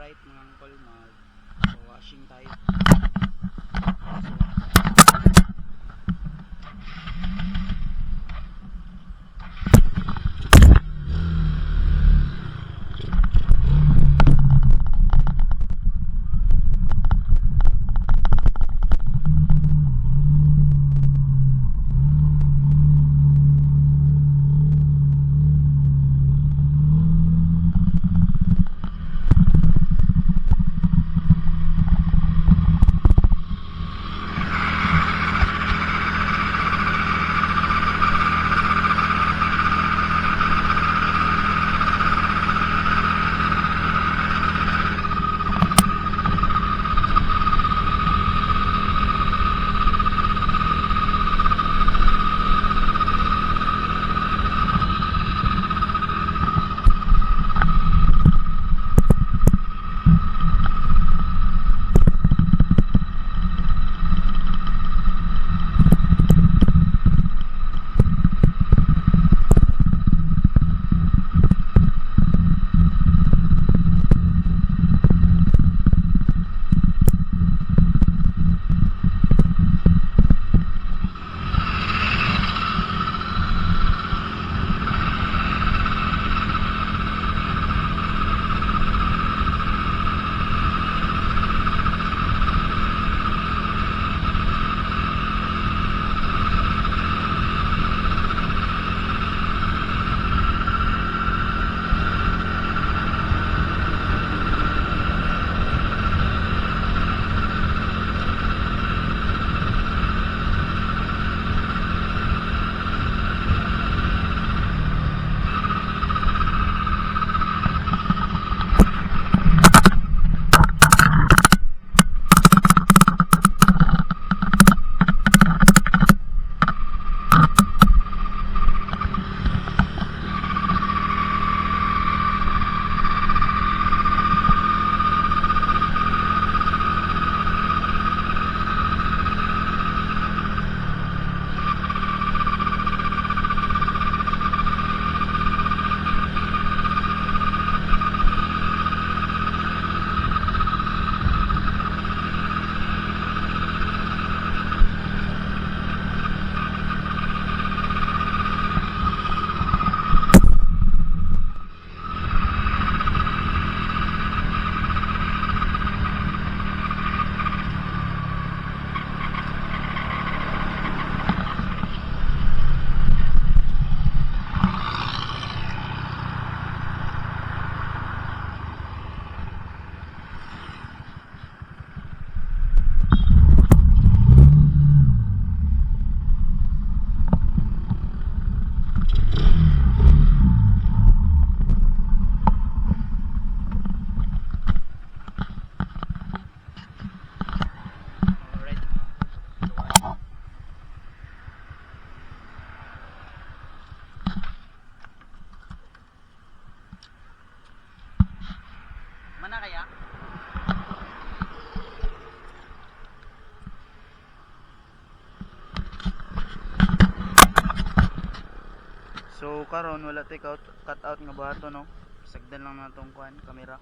site mga angkol, mag washing tayo. Mana kaya? So karon wala tay cut out nga bato no. Sagdan lang natong kuan kamera.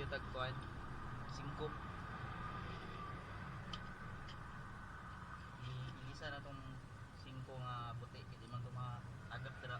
video tag kuan 5. Ilisa na tong 5 nga puti kiti man to maagap dira.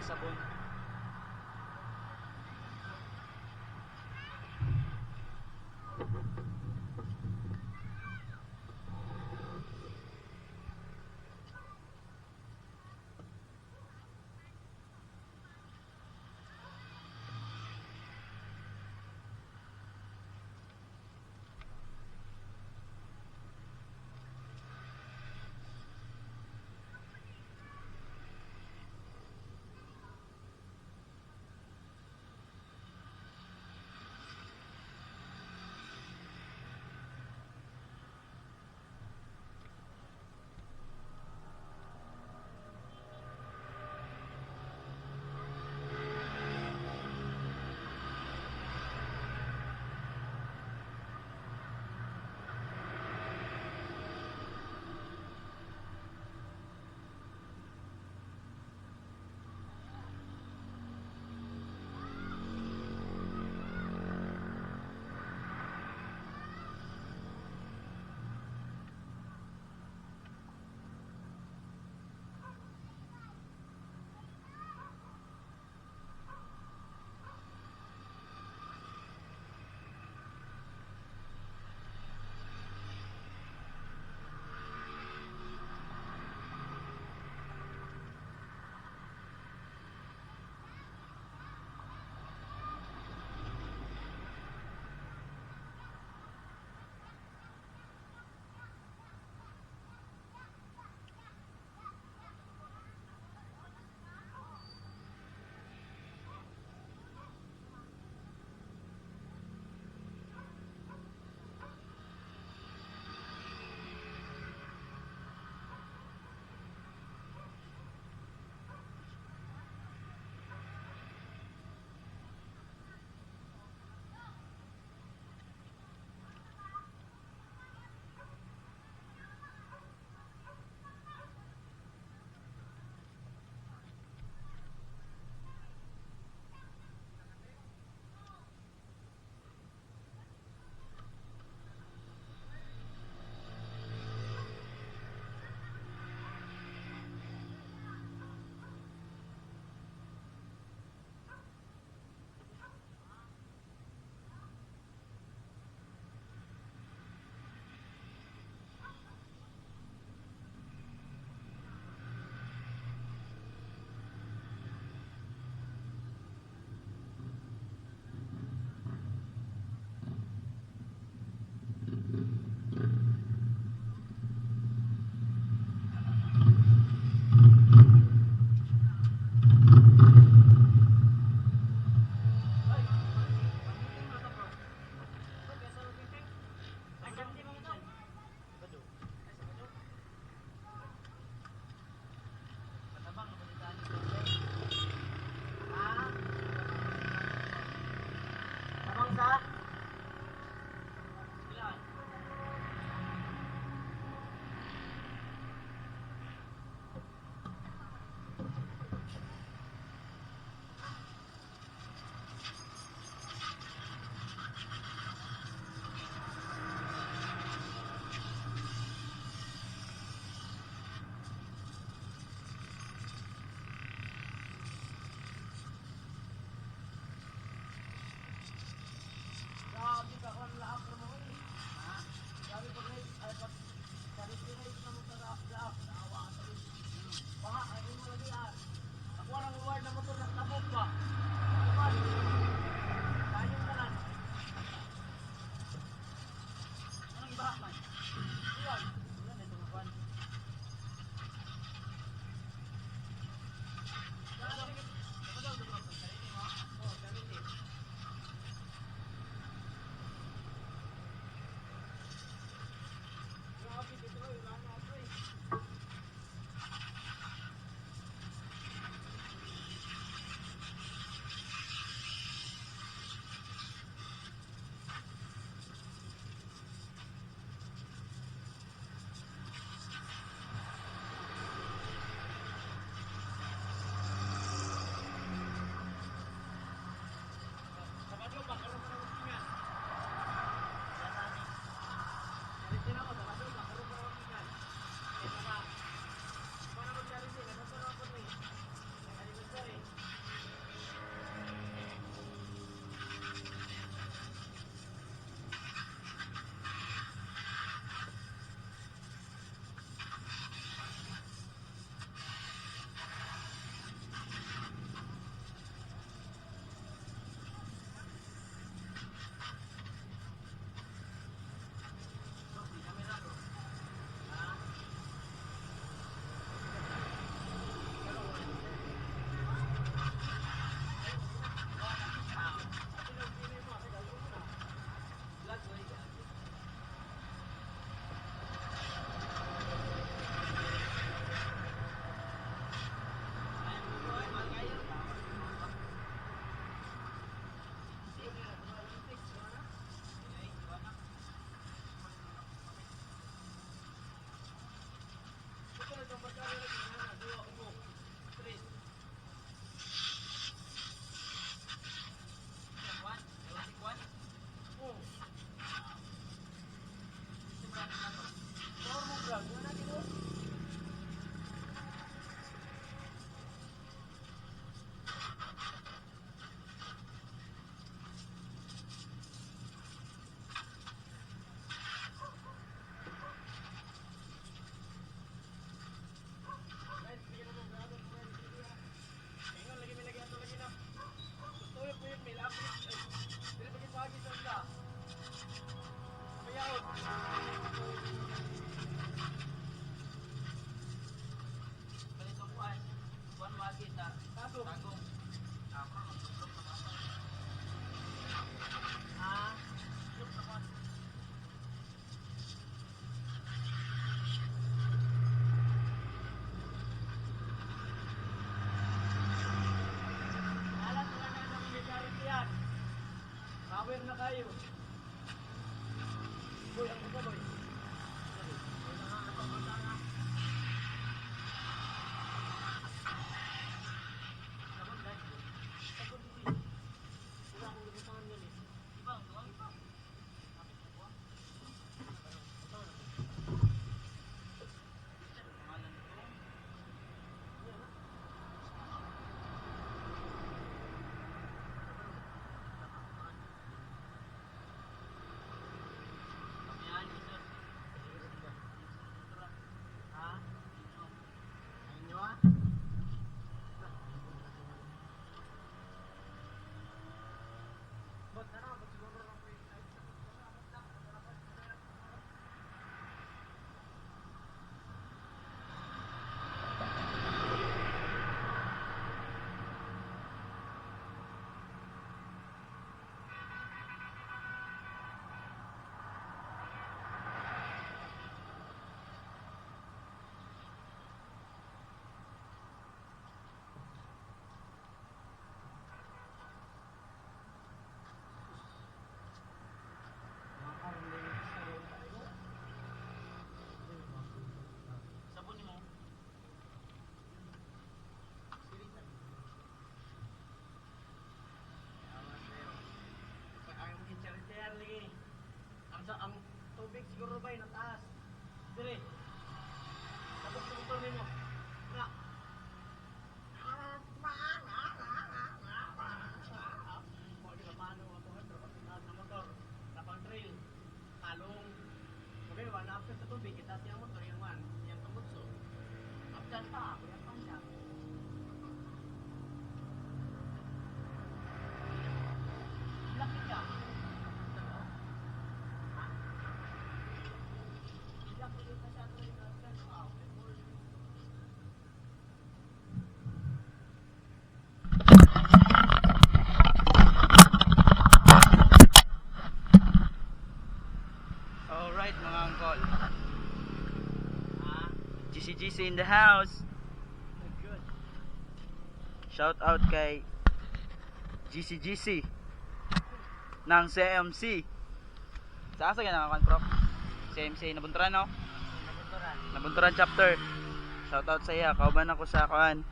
sabon. na kayo. Boy, ang buka boy. Ang tubig siguro ba yung nataas? Dire. Tapos tumutuloy mo. Nga. Pwede ka paano ako taas na motor. Tapang trail. Talong. Okay, wala after sa tubig. Itaas yung motor yung one. Yung tambutso. After pa. Kuya pang siya. Laki ka. Alright mga uncle. GC in the house. Good. Shout out kay GC ng CMC. Saan sa ganang kan prof? CMC Nabunturan no? Nabunturan chapter. Shout out sa iya. Kauban ako sa kuan.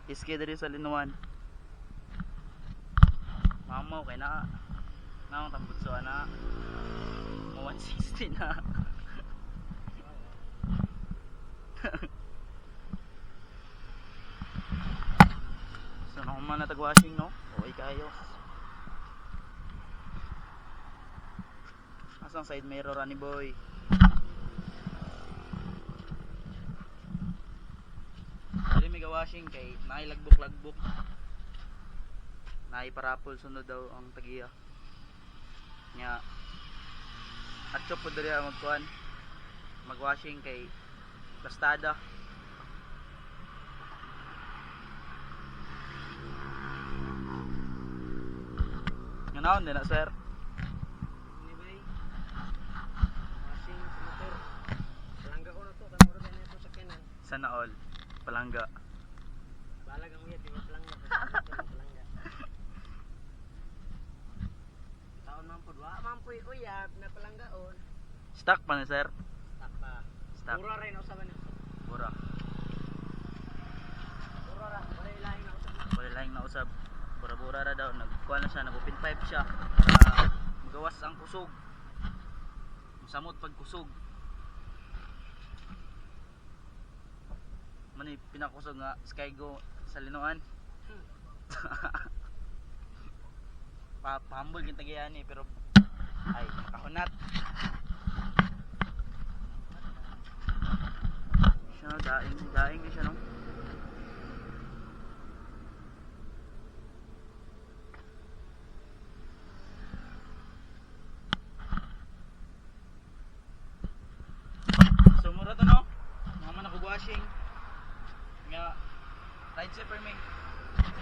Iski diri sa Linuan. Mamaw kay na. Naong tambutso na. Mo 160 na. So na man natag-washing no? Okay kayo. Asang side mirror ani boy. Dili may washing kay naay lagbok. Naay parapol sunod daw ang tagiya. Nya at chop po diri magkuan. Mag-washing kay plastada. Nganaon din na sir? Anyway, washing sa motor. Palangga ko na to. Kamuro ba niya ito sa kenan? Sana all. Palangga. Balag ang uyat. Di ba palangga? Palangga. Taon man po. Wa man po uyab na palanggaon. Stock pa na sir? Tak pa. Stock. Mura rin usaban niya. Mura. Mura ra. Wala ilahin na usab. Wala lang na usab. Bura-bura ra daw. Nagkuha na siya. Nag-open pipe siya. Para magawas ang kusog. Samot pag kusog. Mani pinakusog nga Skygo sa Linuan. Pahambol yung tagiyan pero ay makahunat. Siya daing din siya no. So mura to no. Mga man ako washing nga right side for me.